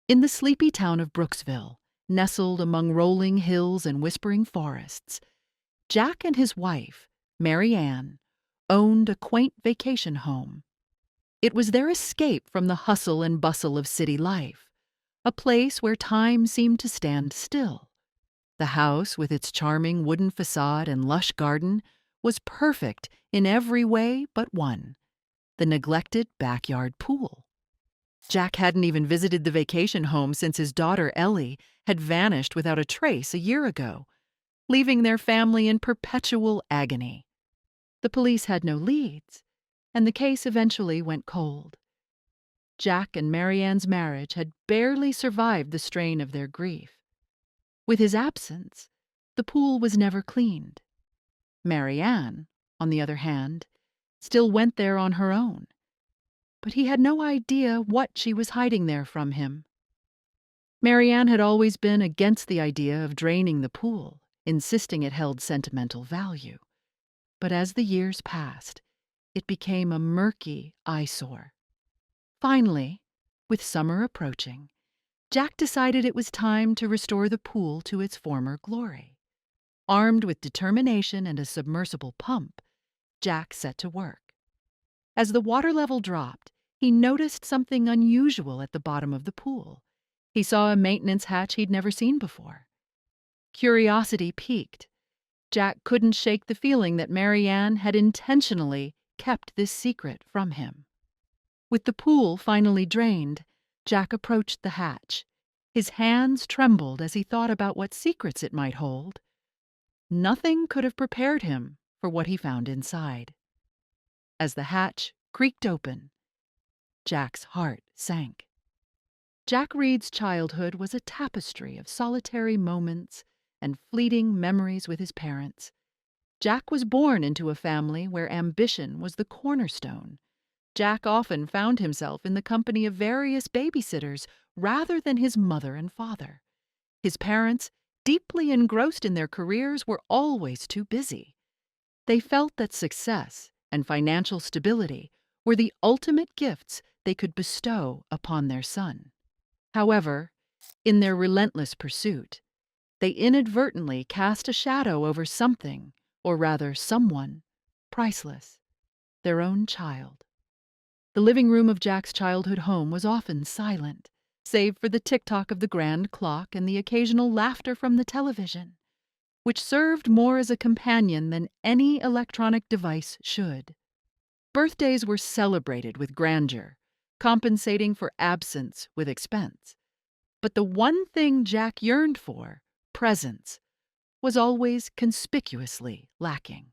In the sleepy town of Brooksville, nestled among rolling hills and whispering forests, Jack and his wife, Maryanne, owned a quaint vacation home. It was their escape from the hustle and bustle of city life, a place where time seemed to stand still. The house, with its charming wooden facade and lush garden, was perfect in every way but one: the neglected backyard pool. Jack hadn't even visited the vacation home since his daughter Ellie had vanished without a trace a year ago, leaving their family in perpetual agony. The police had no leads, and the case eventually went cold. Jack and Maryanne's marriage had barely survived the strain of their grief. With his absence, the pool was never cleaned. Maryanne, on the other hand, still went there on her own, but he had no idea what she was hiding there from him. Maryanne had always been against the idea of draining the pool, insisting it held sentimental value. But as the years passed, it became a murky eyesore. Finally, with summer approaching, Jack decided it was time to restore the pool to its former glory. Armed with determination and a submersible pump, Jack set to work. As the water level dropped, he noticed something unusual at the bottom of the pool. He saw a maintenance hatch he'd never seen before. Curiosity piqued. Jack couldn't shake the feeling that Maryanne had intentionally kept this secret from him. With the pool finally drained, Jack approached the hatch. His hands trembled as he thought about what secrets it might hold. Nothing could have prepared him for what he found inside. As the hatch creaked open, Jack's heart sank. Jack Reed's childhood was a tapestry of solitary moments and fleeting memories with his parents. Jack was born into a family where ambition was the cornerstone. Jack often found himself in the company of various babysitters rather than his mother and father. His parents, deeply engrossed in their careers, were always too busy. They felt that success and financial stability were the ultimate gifts they could bestow upon their son. However, in their relentless pursuit, they inadvertently cast a shadow over something, or rather someone, priceless: their own child. The living room of Jack's childhood home was often silent, save for the tick-tock of the grand clock and the occasional laughter from the television, which served more as a companion than any electronic device should. Birthdays were celebrated with grandeur, compensating for absence with expense. But the one thing Jack yearned for, presence, was always conspicuously lacking.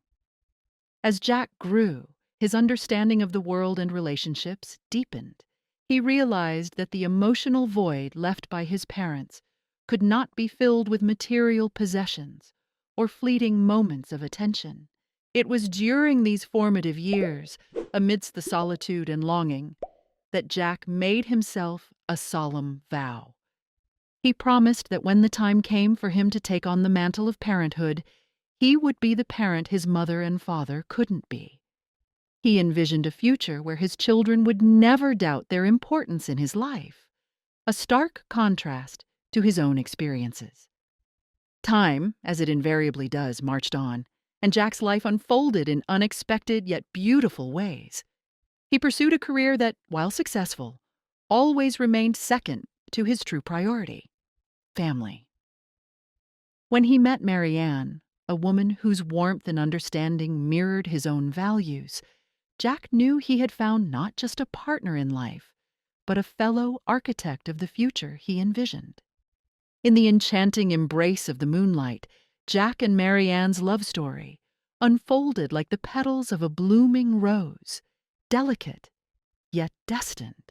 As Jack grew, his understanding of the world and relationships deepened. He realized that the emotional void left by his parents could not be filled with material possessions or fleeting moments of attention. It was during these formative years, amidst the solitude and longing, that Jack made himself a solemn vow. He promised that when the time came for him to take on the mantle of parenthood, he would be the parent his mother and father couldn't be. He envisioned a future where his children would never doubt their importance in his life, a stark contrast to his own experiences. Time, as it invariably does, marched on, and Jack's life unfolded in unexpected yet beautiful ways. He pursued a career that, while successful, always remained second to his true priority: family. When he met Maryanne, a woman whose warmth and understanding mirrored his own values, Jack knew he had found not just a partner in life, but a fellow architect of the future he envisioned. In the enchanting embrace of the moonlight, Jack and Maryanne's love story unfolded like the petals of a blooming rose, delicate, yet destined.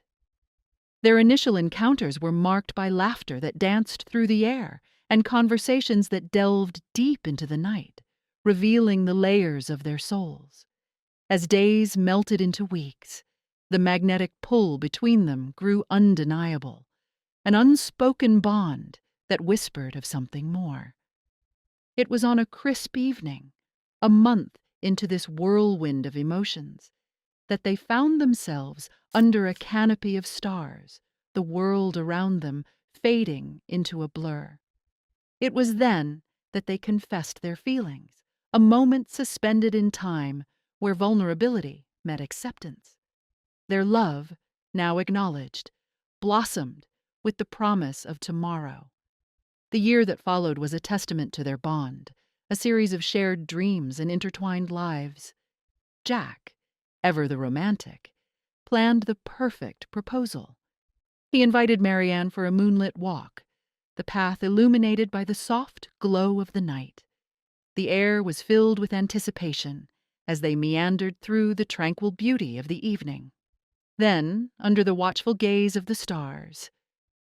Their initial encounters were marked by laughter that danced through the air and conversations that delved deep into the night, revealing the layers of their souls. As days melted into weeks, the magnetic pull between them grew undeniable, an unspoken bond that whispered of something more. It was on a crisp evening, a month into this whirlwind of emotions, that they found themselves under a canopy of stars, the world around them fading into a blur. It was then that they confessed their feelings, a moment suspended in time where vulnerability met acceptance. Their love, now acknowledged, blossomed with the promise of tomorrow. The year that followed was a testament to their bond, a series of shared dreams and intertwined lives. Jack, ever the romantic, planned the perfect proposal. He invited Maryanne for a moonlit walk, the path illuminated by the soft glow of the night. The air was filled with anticipation as they meandered through the tranquil beauty of the evening. Then, under the watchful gaze of the stars,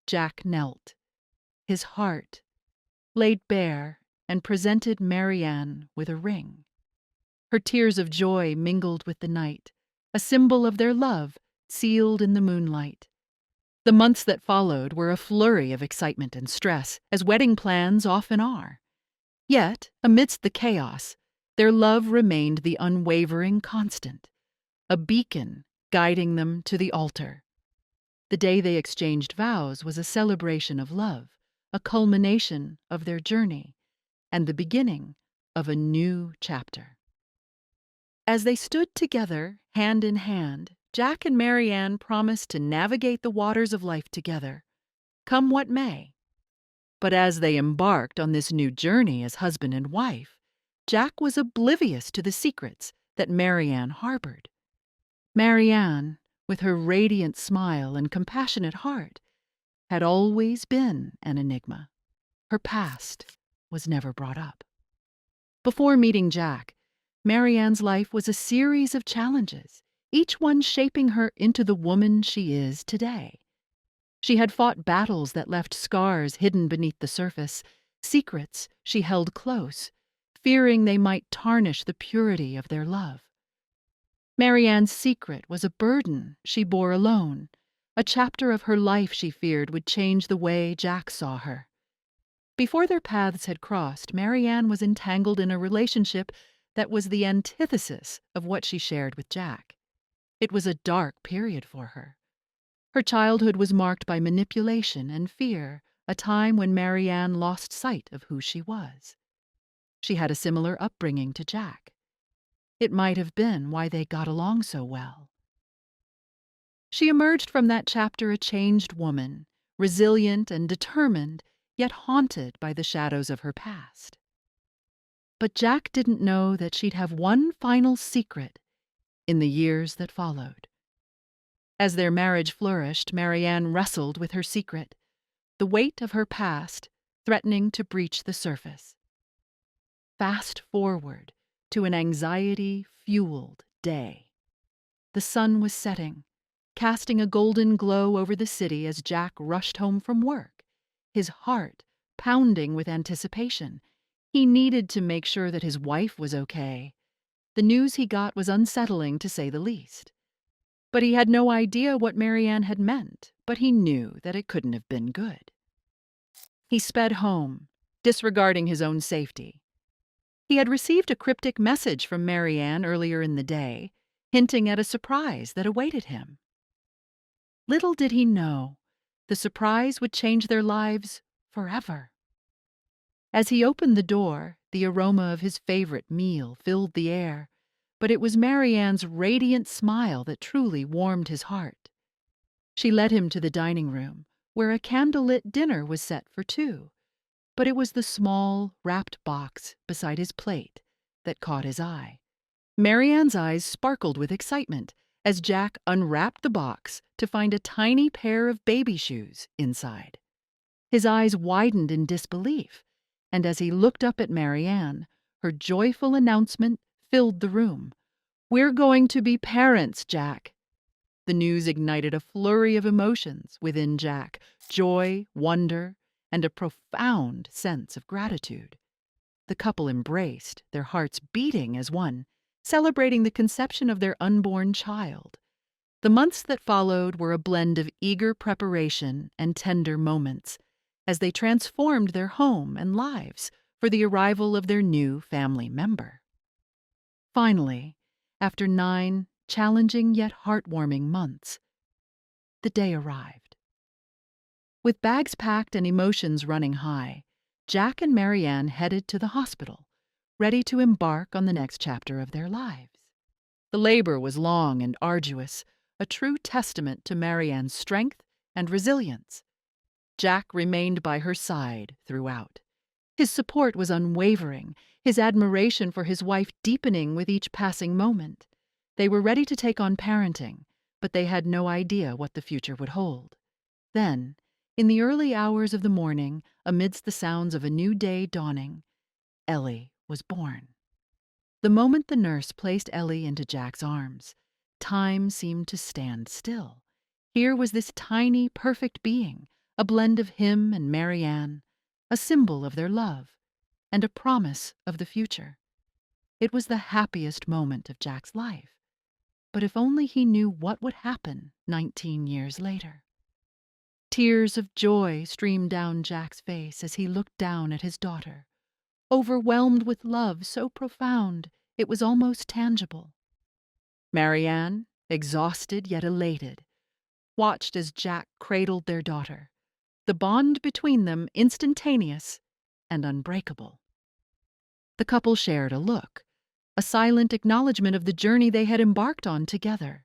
Jack knelt, his heart laid bare, and presented Maryanne with a ring. Her tears of joy mingled with the night, a symbol of their love sealed in the moonlight. The months that followed were a flurry of excitement and stress, as wedding plans often are. Yet, amidst the chaos, their love remained the unwavering constant, a beacon guiding them to the altar. The day they exchanged vows was a celebration of love, a culmination of their journey, and the beginning of a new chapter. As they stood together, hand in hand, Jack and Maryanne promised to navigate the waters of life together, come what may. But as they embarked on this new journey as husband and wife, Jack was oblivious to the secrets that Maryanne harbored. Maryanne, with her radiant smile and compassionate heart, had always been an enigma. Her past was never brought up. Before meeting Jack, Maryanne's life was a series of challenges, each one shaping her into the woman she is today. She had fought battles that left scars hidden beneath the surface, secrets she held close, fearing they might tarnish the purity of their love. Maryanne's secret was a burden she bore alone, a chapter of her life she feared would change the way Jack saw her. Before their paths had crossed, Maryanne was entangled in a relationship that was the antithesis of what she shared with Jack. It was a dark period for her. Her childhood was marked by manipulation and fear, a time when Maryanne lost sight of who she was. She had a similar upbringing to Jack. It might have been why they got along so well. She emerged from that chapter a changed woman, resilient and determined, yet haunted by the shadows of her past. But Jack didn't know that she'd have one final secret in the years that followed. As their marriage flourished, Maryanne wrestled with her secret, the weight of her past threatening to breach the surface. Fast forward to an anxiety-fueled day. The sun was setting, casting a golden glow over the city as Jack rushed home from work, his heart pounding with anticipation. He needed to make sure that his wife was okay. The news he got was unsettling, to say the least. But he had no idea what Maryanne had meant, but he knew that it couldn't have been good. He sped home, disregarding his own safety. He had received a cryptic message from Maryanne earlier in the day, hinting at a surprise that awaited him. Little did he know, the surprise would change their lives forever. As he opened the door, the aroma of his favorite meal filled the air, but it was Maryanne's radiant smile that truly warmed his heart. She led him to the dining room, where a candlelit dinner was set for two, but it was the small, wrapped box beside his plate that caught his eye. Maryanne's eyes sparkled with excitement as Jack unwrapped the box to find a tiny pair of baby shoes inside. His eyes widened in disbelief, and as he looked up at Maryanne, her joyful announcement filled the room. "We're going to be parents, Jack." The news ignited a flurry of emotions within Jack, joy, wonder, and a profound sense of gratitude. The couple embraced, their hearts beating as one, celebrating the conception of their unborn child. The months that followed were a blend of eager preparation and tender moments, as they transformed their home and lives for the arrival of their new family member. Finally, after 9 challenging yet heartwarming months, the day arrived. With bags packed and emotions running high, Jack and Maryanne headed to the hospital, ready to embark on the next chapter of their lives. The labor was long and arduous, a true testament to Maryanne's strength and resilience. Jack remained by her side throughout. His support was unwavering, his admiration for his wife deepening with each passing moment. They were ready to take on parenting, but they had no idea what the future would hold. Then, in the early hours of the morning, amidst the sounds of a new day dawning, Ellie was born. The moment the nurse placed Ellie into Jack's arms, time seemed to stand still. Here was this tiny, perfect being, a blend of him and Maryanne, a symbol of their love, and a promise of the future. It was the happiest moment of Jack's life. But if only he knew what would happen 19 years later. Tears of joy streamed down Jack's face as he looked down at his daughter, overwhelmed with love so profound it was almost tangible. Maryanne, exhausted yet elated, watched as Jack cradled their daughter, the bond between them instantaneous and unbreakable. The couple shared a look, a silent acknowledgement of the journey they had embarked on together,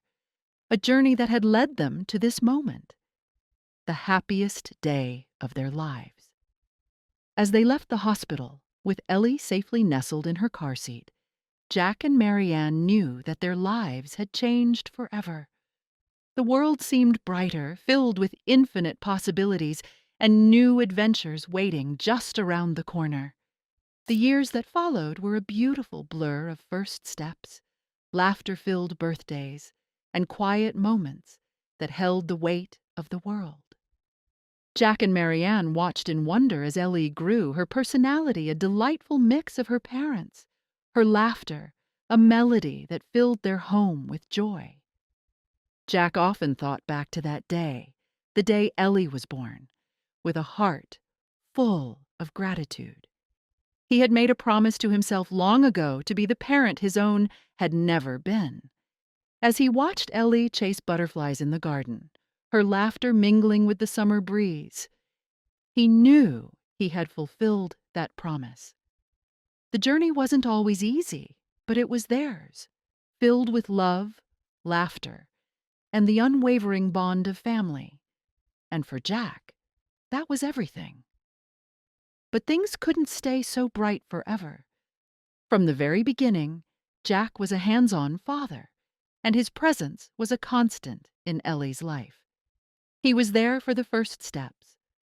a journey that had led them to this moment, the happiest day of their lives. As they left the hospital, with Ellie safely nestled in her car seat, Jack and Maryanne knew that their lives had changed forever. The world seemed brighter, filled with infinite possibilities and new adventures waiting just around the corner. The years that followed were a beautiful blur of first steps, laughter-filled birthdays, and quiet moments that held the weight of the world. Jack and Maryanne watched in wonder as Ellie grew, her personality a delightful mix of her parents', her laughter a melody that filled their home with joy. Jack often thought back to that day, the day Ellie was born, with a heart full of gratitude. He had made a promise to himself long ago to be the parent his own had never been. As he watched Ellie chase butterflies in the garden, her laughter mingling with the summer breeze, he knew he had fulfilled that promise. The journey wasn't always easy, but it was theirs, filled with love, laughter, and the unwavering bond of family. And for Jack, that was everything. But things couldn't stay so bright forever. From the very beginning, Jack was a hands-on father, and his presence was a constant in Ellie's life. He was there for the first steps,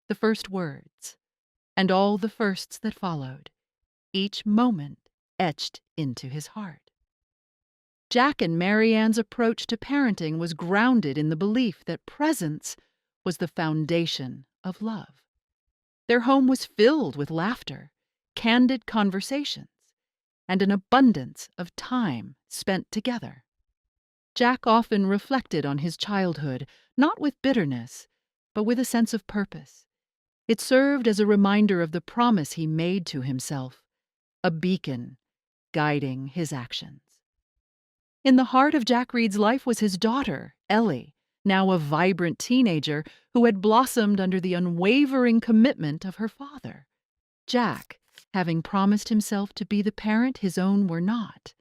the first words, and all the firsts that followed, each moment etched into his heart. Jack and Maryanne's approach to parenting was grounded in the belief that presence was the foundation of love. Their home was filled with laughter, candid conversations, and an abundance of time spent together. Jack often reflected on his childhood, not with bitterness, but with a sense of purpose. It served as a reminder of the promise he made to himself, a beacon guiding his actions. In the heart of Jack Reed's life was his daughter, Ellie, now a vibrant teenager who had blossomed under the unwavering commitment of her father. Jack, having promised himself to be the parent his own were not,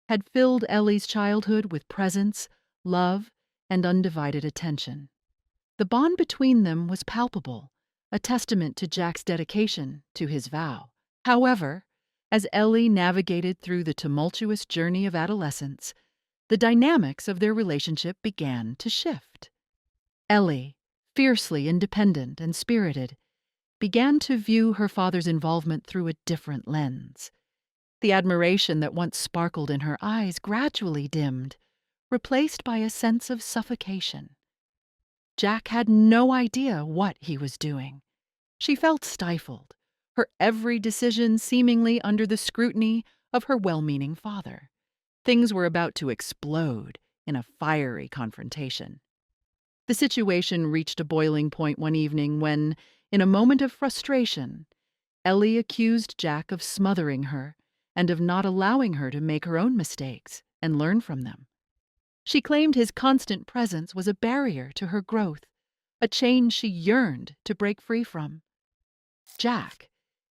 had filled Ellie's childhood with presence, love, and undivided attention. The bond between them was palpable, a testament to Jack's dedication to his vow. However, as Ellie navigated through the tumultuous journey of adolescence, the dynamics of their relationship began to shift. Ellie, fiercely independent and spirited, began to view her father's involvement through a different lens. The admiration that once sparkled in her eyes gradually dimmed, replaced by a sense of suffocation. Jack had no idea what he was doing. She felt stifled, her every decision seemingly under the scrutiny of her well-meaning father. Things were about to explode in a fiery confrontation. The situation reached a boiling point one evening when, in a moment of frustration, Ellie accused Jack of smothering her and of not allowing her to make her own mistakes and learn from them. She claimed his constant presence was a barrier to her growth, a chain she yearned to break free from. Jack,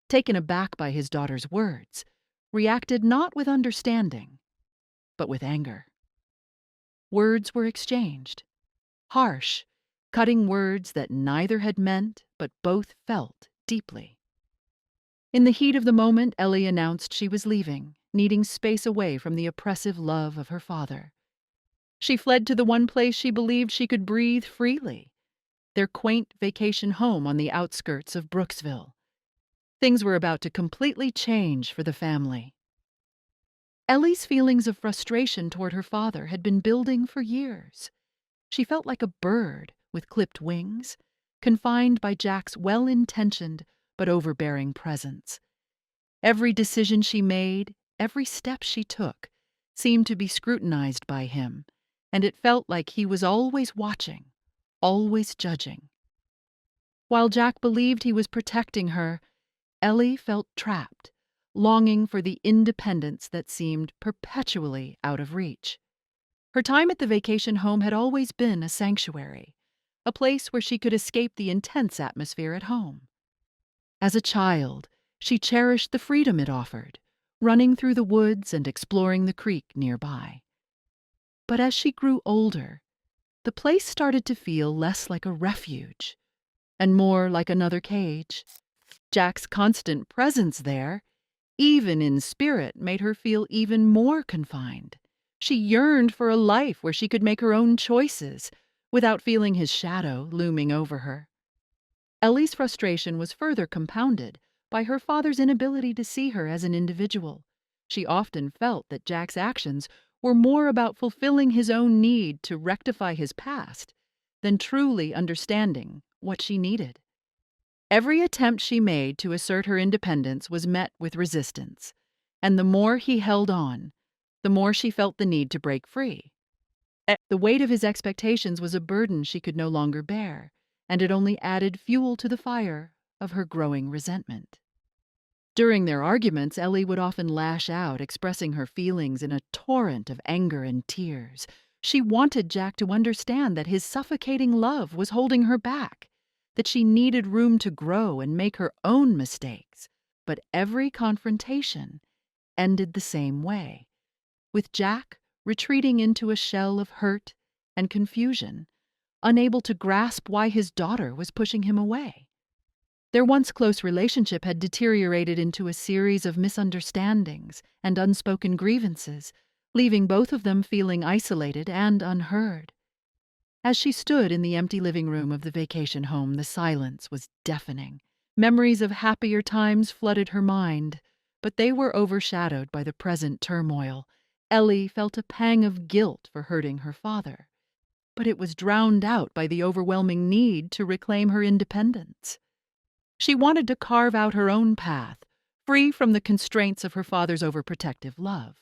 taken aback by his daughter's words, reacted not with understanding, but with anger. Words were exchanged, harsh, cutting words that neither had meant but both felt deeply. In the heat of the moment, Ellie announced she was leaving, needing space away from the oppressive love of her father. She fled to the one place she believed she could breathe freely, their quaint vacation home on the outskirts of Brooksville. Things were about to completely change for the family. Ellie's feelings of frustration toward her father had been building for years. She felt like a bird with clipped wings, confined by Jack's well-intentioned but overbearing presence. Every decision she made, every step she took, seemed to be scrutinized by him, and it felt like he was always watching, always judging. While Jack believed he was protecting her, Ellie felt trapped, longing for the independence that seemed perpetually out of reach. Her time at the vacation home had always been a sanctuary, a place where she could escape the intense atmosphere at home. As a child, she cherished the freedom it offered, running through the woods and exploring the creek nearby. But as she grew older, the place started to feel less like a refuge and more like another cage. Jack's constant presence there, even in spirit, made her feel even more confined. She yearned for a life where she could make her own choices without feeling his shadow looming over her. Ellie's frustration was further compounded by her father's inability to see her as an individual. She often felt that Jack's actions were more about fulfilling his own need to rectify his past than truly understanding what she needed. Every attempt she made to assert her independence was met with resistance, and the more he held on, the more she felt the need to break free. The weight of his expectations was a burden she could no longer bear, and it only added fuel to the fire of her growing resentment. During their arguments, Ellie would often lash out, expressing her feelings in a torrent of anger and tears. She wanted Jack to understand that his suffocating love was holding her back, that she needed room to grow and make her own mistakes. But every confrontation ended the same way, with Jack retreating into a shell of hurt and confusion, unable to grasp why his daughter was pushing him away. Their once close relationship had deteriorated into a series of misunderstandings and unspoken grievances, leaving both of them feeling isolated and unheard. As she stood in the empty living room of the vacation home, the silence was deafening. Memories of happier times flooded her mind, but they were overshadowed by the present turmoil. Ellie felt a pang of guilt for hurting her father, but it was drowned out by the overwhelming need to reclaim her independence. She wanted to carve out her own path, free from the constraints of her father's overprotective love.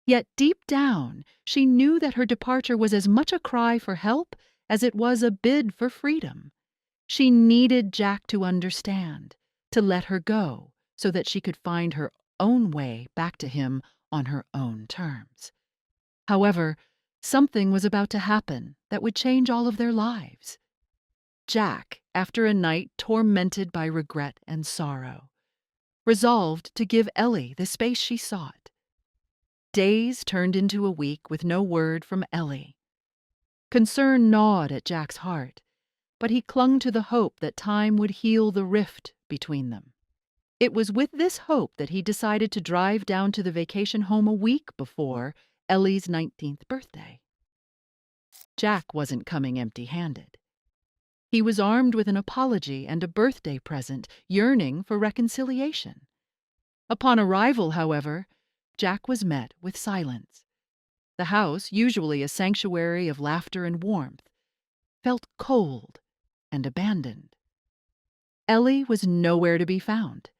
Yet deep down, she knew that her departure was as much a cry for help as it was a bid for freedom. She needed Jack to understand, to let her go, so that she could find her own way back to him on her own terms. However, something was about to happen that would change all of their lives. Jack, after a night tormented by regret and sorrow, resolved to give Ellie the space she sought. Days turned into a week with no word from Ellie. Concern gnawed at Jack's heart, but he clung to the hope that time would heal the rift between them. It was with this hope that he decided to drive down to the vacation home a week before Ellie's 19th birthday. Jack wasn't coming empty-handed. He was armed with an apology and a birthday present, yearning for reconciliation. Upon arrival, however, Jack was met with silence. The house, usually a sanctuary of laughter and warmth, felt cold and abandoned. Ellie was nowhere to be found.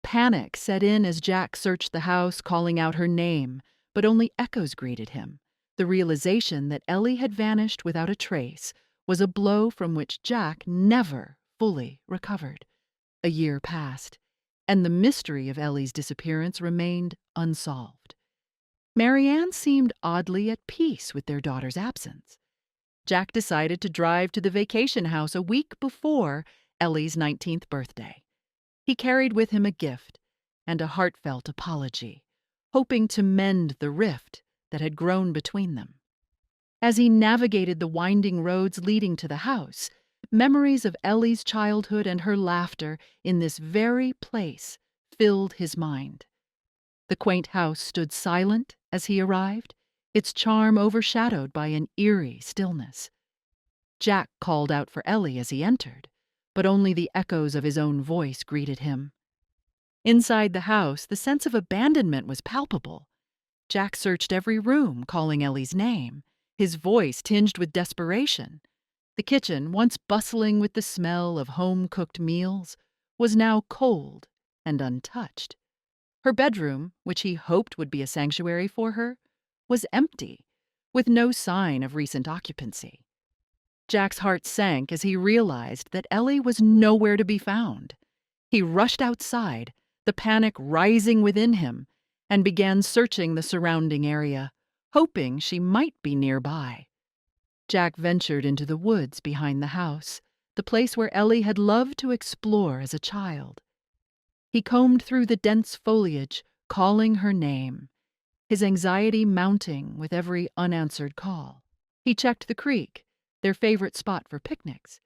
Panic set in as Jack searched the house, calling out her name, but only echoes greeted him. The realization that Ellie had vanished without a trace was a blow from which Jack never fully recovered. A year passed, and the mystery of Ellie's disappearance remained unsolved. Maryanne seemed oddly at peace with their daughter's absence. Jack decided to drive to the vacation house a week before Ellie's 19th birthday. He carried with him a gift and a heartfelt apology, hoping to mend the rift that had grown between them. As he navigated the winding roads leading to the house, memories of Ellie's childhood and her laughter in this very place filled his mind. The quaint house stood silent as he arrived, its charm overshadowed by an eerie stillness. Jack called out for Ellie as he entered, but only the echoes of his own voice greeted him. Inside the house, the sense of abandonment was palpable. Jack searched every room, calling Ellie's name, his voice tinged with desperation. The kitchen, once bustling with the smell of home-cooked meals, was now cold and untouched. Her bedroom, which he hoped would be a sanctuary for her, was empty, with no sign of recent occupancy. Jack's heart sank as he realized that Ellie was nowhere to be found. He rushed outside, the panic rising within him, and began searching the surrounding area, hoping she might be nearby. Jack ventured into the woods behind the house, the place where Ellie had loved to explore as a child. He combed through the dense foliage, calling her name, his anxiety mounting with every unanswered call. He checked the creek, their favorite spot for picnics,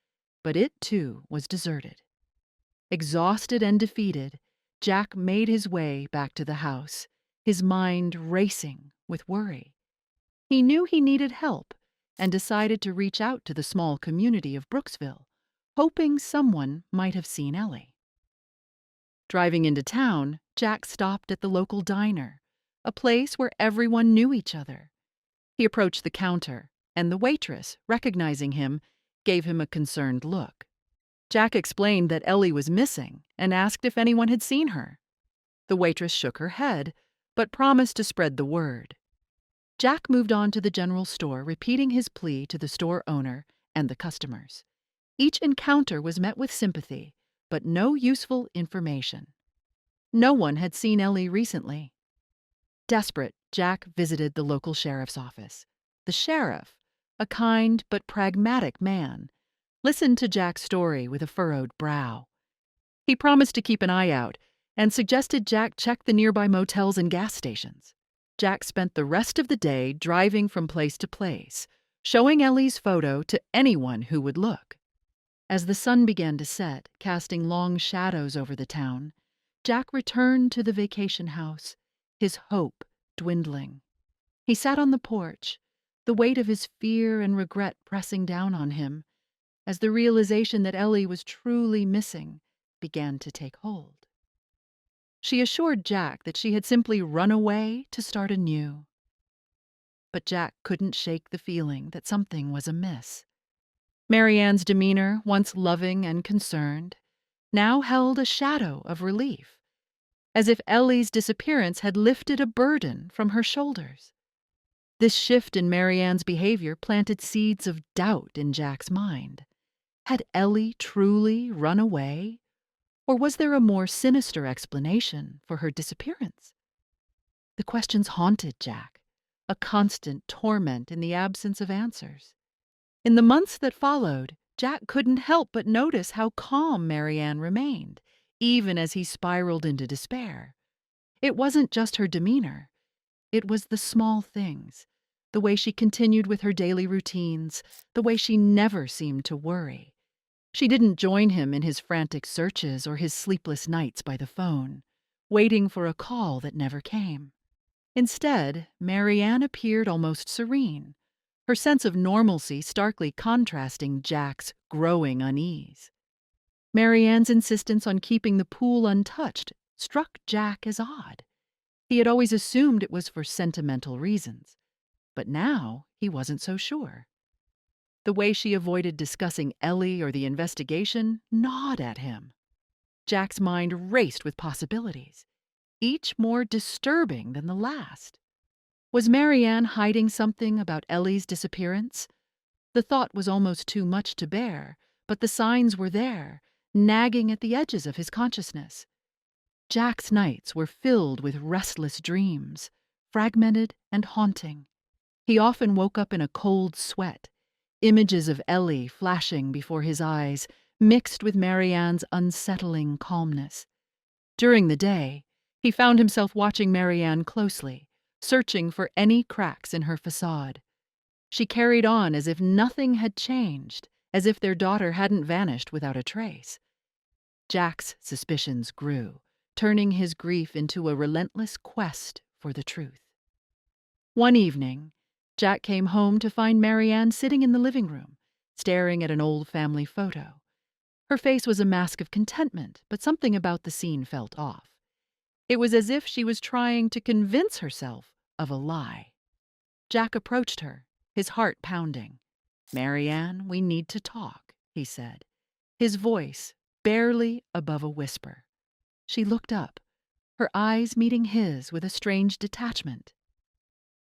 but it too was deserted. Exhausted and defeated, Jack made his way back to the house, his mind racing with worry. He knew he needed help and decided to reach out to the small community of Brooksville, hoping someone might have seen Ellie. Driving into town, Jack stopped at the local diner, a place where everyone knew each other. He approached the counter, and the waitress, recognizing him, gave him a concerned look. Jack explained that Ellie was missing and asked if anyone had seen her. The waitress shook her head, but promised to spread the word. Jack moved on to the general store, repeating his plea to the store owner and the customers. Each encounter was met with sympathy, but no useful information. No one had seen Ellie recently. Desperate, Jack visited the local sheriff's office. The sheriff, a kind but pragmatic man, listened to Jack's story with a furrowed brow. He promised to keep an eye out and suggested Jack check the nearby motels and gas stations. Jack spent the rest of the day driving from place to place, showing Ellie's photo to anyone who would look. As the sun began to set, casting long shadows over the town, Jack returned to the vacation house, his hope dwindling. He sat on the porch, the weight of his fear and regret pressing down on him, as the realization that Ellie was truly missing began to take hold. She assured Jack that she had simply run away to start anew. But Jack couldn't shake the feeling that something was amiss. Maryanne's demeanor, once loving and concerned, now held a shadow of relief, as if Ellie's disappearance had lifted a burden from her shoulders. This shift in Maryanne's behavior planted seeds of doubt in Jack's mind. Had Ellie truly run away? Or was there a more sinister explanation for her disappearance? The questions haunted Jack, a constant torment in the absence of answers. In the months that followed, Jack couldn't help but notice how calm Maryanne remained, even as he spiraled into despair. It wasn't just her demeanor. It was the small things, the way she continued with her daily routines, the way she never seemed to worry. She didn't join him in his frantic searches or his sleepless nights by the phone, waiting for a call that never came. Instead, Maryanne appeared almost serene, her sense of normalcy starkly contrasting Jack's growing unease. Maryanne's insistence on keeping the pool untouched struck Jack as odd. He had always assumed it was for sentimental reasons, but now he wasn't so sure. The way she avoided discussing Ellie or the investigation gnawed at him. Jack's mind raced with possibilities, each more disturbing than the last. Was Maryanne hiding something about Ellie's disappearance? The thought was almost too much to bear, but the signs were there, nagging at the edges of his consciousness. Jack's nights were filled with restless dreams, fragmented and haunting. He often woke up in a cold sweat, images of Ellie flashing before his eyes, mixed with Maryanne's unsettling calmness. During the day, he found himself watching Maryanne closely, searching for any cracks in her facade. She carried on as if nothing had changed, as if their daughter hadn't vanished without a trace. Jack's suspicions grew, turning his grief into a relentless quest for the truth. One evening, Jack came home to find Maryanne sitting in the living room, staring at an old family photo. Her face was a mask of contentment, but something about the scene felt off. It was as if she was trying to convince herself of a lie. Jack approached her, his heart pounding. "Maryanne, we need to talk," he said, his voice barely above a whisper. She looked up, her eyes meeting his with a strange detachment.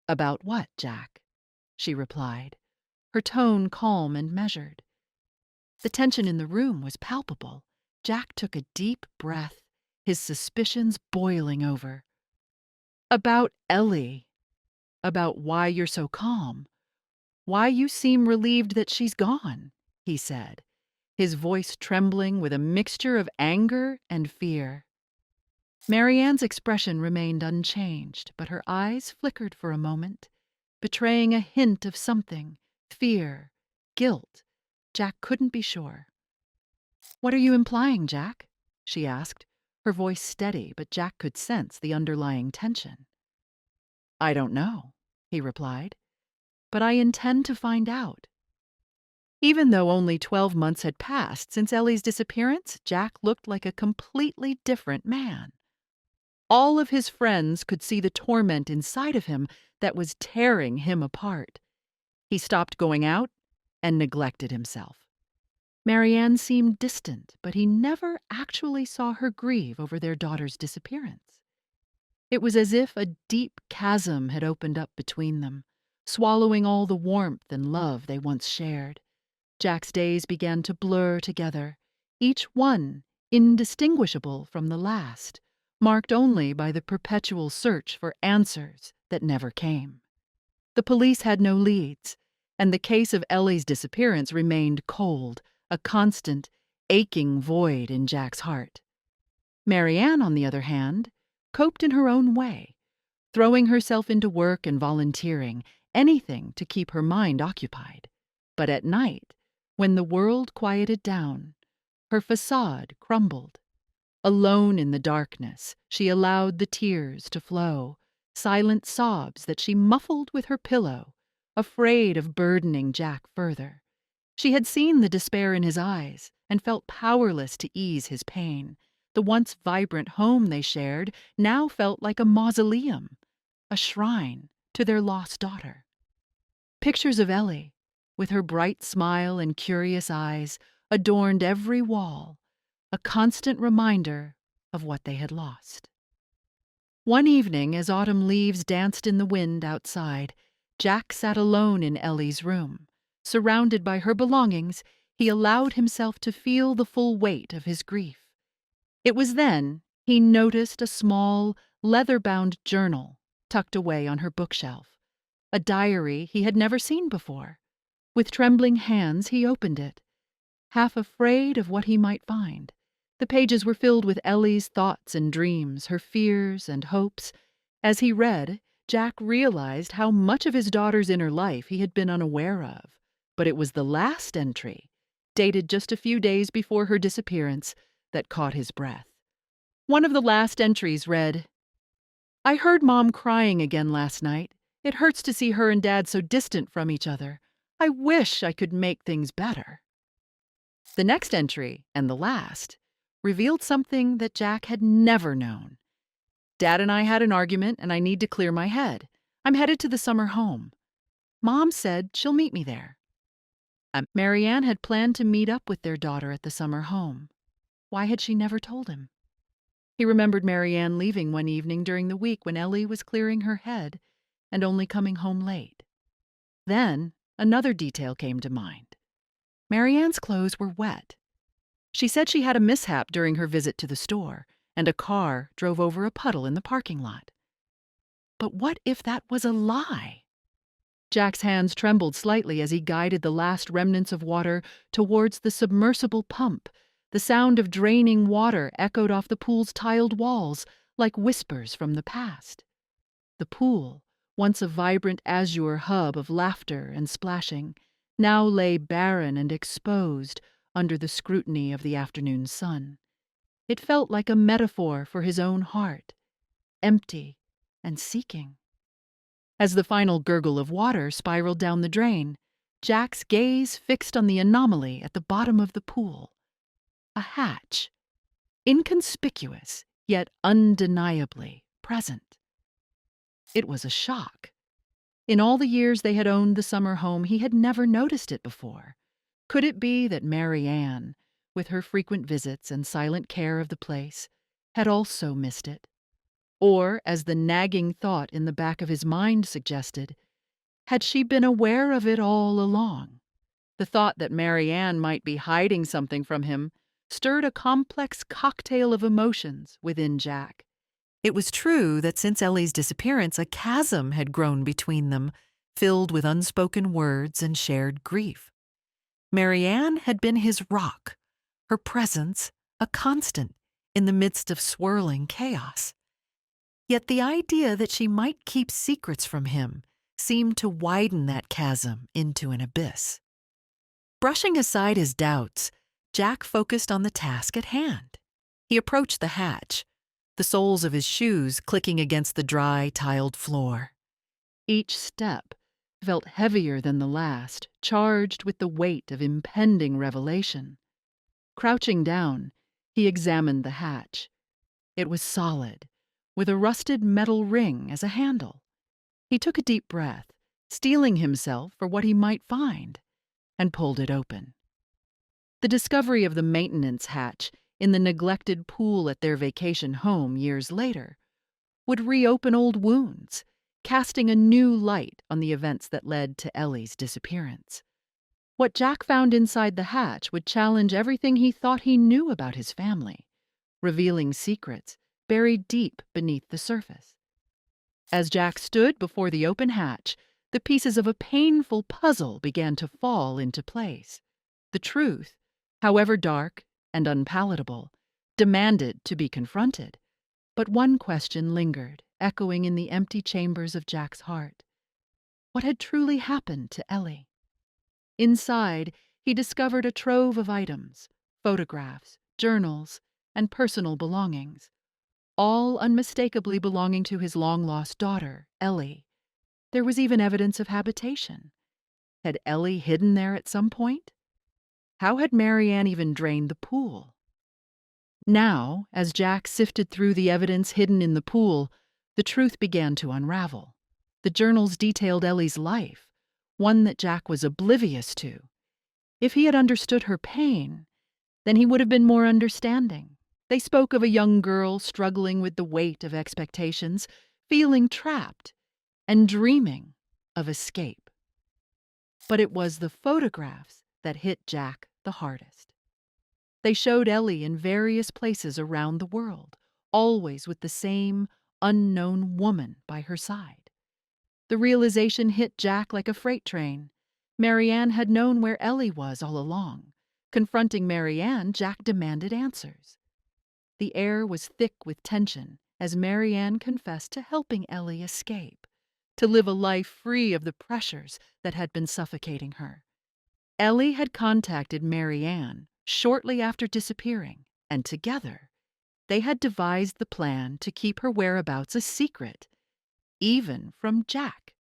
"About what, Jack?" she replied, her tone calm and measured. The tension in the room was palpable. Jack took a deep breath, his suspicions boiling over. "About Ellie. About why you're so calm. Why you seem relieved that she's gone," he said, his voice trembling with a mixture of anger and fear. Maryanne's expression remained unchanged, but her eyes flickered for a moment, betraying a hint of something, fear, guilt. Jack couldn't be sure. "What are you implying, Jack?" she asked, her voice steady, but Jack could sense the underlying tension. "I don't know," he replied, "but I intend to find out." Even though only 12 months had passed since Ellie's disappearance, Jack looked like a completely different man. All of his friends could see the torment inside of him that was tearing him apart. He stopped going out and neglected himself. Maryanne seemed distant, but he never actually saw her grieve over their daughter's disappearance. It was as if a deep chasm had opened up between them, swallowing all the warmth and love they once shared. Jack's days began to blur together, each one indistinguishable from the last, marked only by the perpetual search for answers that never came. The police had no leads, and the case of Ellie's disappearance remained cold, a constant, aching void in Jack's heart. Maryanne, on the other hand, coped in her own way, throwing herself into work and volunteering, anything to keep her mind occupied. But at night, when the world quieted down, her facade crumbled. Alone in the darkness, she allowed the tears to flow, silent sobs that she muffled with her pillow, afraid of burdening Jack further. She had seen the despair in his eyes and felt powerless to ease his pain. The once vibrant home they shared now felt like a mausoleum, a shrine to their lost daughter. Pictures of Ellie, with her bright smile and curious eyes, adorned every wall, a constant reminder of what they had lost. One evening, as autumn leaves danced in the wind outside, Jack sat alone in Ellie's room. Surrounded by her belongings, he allowed himself to feel the full weight of his grief. It was then he noticed a small, leather-bound journal tucked away on her bookshelf, a diary he had never seen before. With trembling hands, he opened it, half afraid of what he might find. The pages were filled with Ellie's thoughts and dreams, her fears and hopes. As he read, Jack realized how much of his daughter's inner life he had been unaware of. But it was the last entry, dated just a few days before her disappearance, that caught his breath. One of the last entries read, "I heard Mom crying again last night. It hurts to see her and Dad so distant from each other. I wish I could make things better." The next entry, and the last, revealed something that Jack had never known. "Dad and I had an argument, and I need to clear my head. I'm headed to the summer home. Mom said she'll meet me there." Maryanne had planned to meet up with their daughter at the summer home. Why had she never told him? He remembered Maryanne leaving one evening during the week when Ellie was clearing her head and only coming home late. Then another detail came to mind. Maryanne's clothes were wet. She said she had a mishap during her visit to the store, and a car drove over a puddle in the parking lot. But what if that was a lie? Jack's hands trembled slightly as he guided the last remnants of water towards the submersible pump. The sound of draining water echoed off the pool's tiled walls like whispers from the past. The pool, once a vibrant azure hub of laughter and splashing, now lay barren and exposed under the scrutiny of the afternoon sun. It felt like a metaphor for his own heart, empty and seeking. As the final gurgle of water spiraled down the drain, Jack's gaze fixed on the anomaly at the bottom of the pool. A hatch, inconspicuous yet undeniably present. It was a shock. In all the years they had owned the summer home, he had never noticed it before. Could it be that Maryanne, with her frequent visits and silent care of the place, had also missed it? Or, as the nagging thought in the back of his mind suggested, had she been aware of it all along? The thought that Maryanne might be hiding something from him stirred a complex cocktail of emotions within Jack. It was true that since Ellie's disappearance, a chasm had grown between them, filled with unspoken words and shared grief. Maryanne had been his rock, her presence a constant in the midst of swirling chaos. Yet the idea that she might keep secrets from him seemed to widen that chasm into an abyss. Brushing aside his doubts, Jack focused on the task at hand. He approached the hatch, the soles of his shoes clicking against the dry, tiled floor. Each step felt heavier than the last, charged with the weight of impending revelation. Crouching down, he examined the hatch. It was solid, with a rusted metal ring as a handle. He took a deep breath, steeling himself for what he might find, and pulled it open. The discovery of the maintenance hatch in the neglected pool at their vacation home years later would reopen old wounds, casting a new light on the events that led to Ellie's disappearance. What Jack found inside the hatch would challenge everything he thought he knew about his family, revealing secrets buried deep beneath the surface. As Jack stood before the open hatch, the pieces of a painful puzzle began to fall into place. The truth, however dark and unpalatable, demanded to be confronted. But one question lingered, echoing in the empty chambers of Jack's heart. What had truly happened to Ellie? Inside, he discovered a trove of items, photographs, journals, and personal belongings, all unmistakably belonging to his long-lost daughter, Ellie. There was even evidence of habitation. Had Ellie hidden there at some point? How had Maryanne even drained the pool? Now, as Jack sifted through the evidence hidden in the pool, the truth began to unravel. The journals detailed Ellie's life, one that Jack was oblivious to. If he had understood her pain, then he would have been more understanding. They spoke of a young girl struggling with the weight of expectations, feeling trapped, and dreaming of escape. But it was the photographs that hit Jack the hardest. They showed Ellie in various places around the world, always with the same unknown woman by her side. The realization hit Jack like a freight train. Maryanne had known where Ellie was all along. Confronting Maryanne, Jack demanded answers. The air was thick with tension as Maryanne confessed to helping Ellie escape, to live a life free of the pressures that had been suffocating her. Ellie had contacted Maryanne shortly after disappearing, and together they had devised the plan to keep her whereabouts a secret, even from Jack.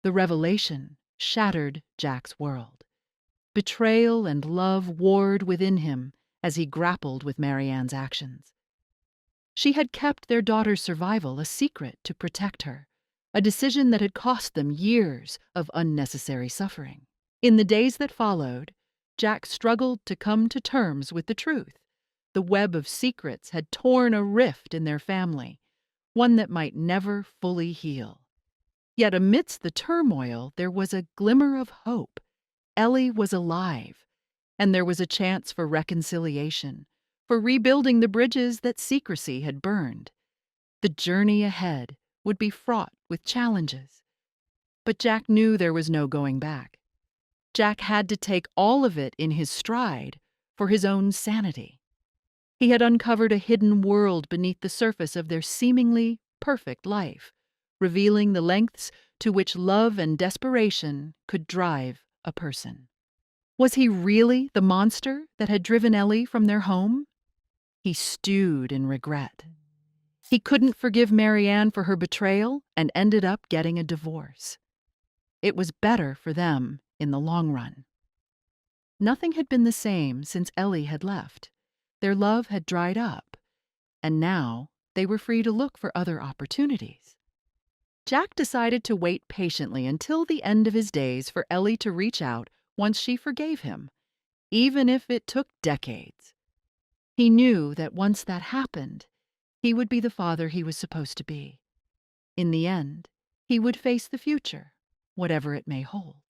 The revelation shattered Jack's world. Betrayal and love warred within him as he grappled with Maryanne's actions. She had kept their daughter's survival a secret to protect her, a decision that had cost them years of unnecessary suffering. In the days that followed, Jack struggled to come to terms with the truth. The web of secrets had torn a rift in their family, one that might never fully heal. Yet amidst the turmoil, there was a glimmer of hope. Ellie was alive, and there was a chance for reconciliation, for rebuilding the bridges that secrecy had burned. The journey ahead would be fraught with challenges, But Jack knew there was no going back. Jack had to take all of it in his stride for his own sanity. He had uncovered a hidden world beneath the surface of their seemingly perfect life, revealing the lengths to which love and desperation could drive a person. Was he really the monster that had driven Ellie from their home? He stewed in regret. He couldn't forgive Maryanne for her betrayal and ended up getting a divorce. It was better for them in the long run. Nothing had been the same since Ellie had left. Their love had dried up, and now they were free to look for other opportunities. Jack decided to wait patiently until the end of his days for Ellie to reach out once she forgave him, even if it took decades. He knew that once that happened, he would be the father he was supposed to be. In the end, he would face the future, whatever it may hold.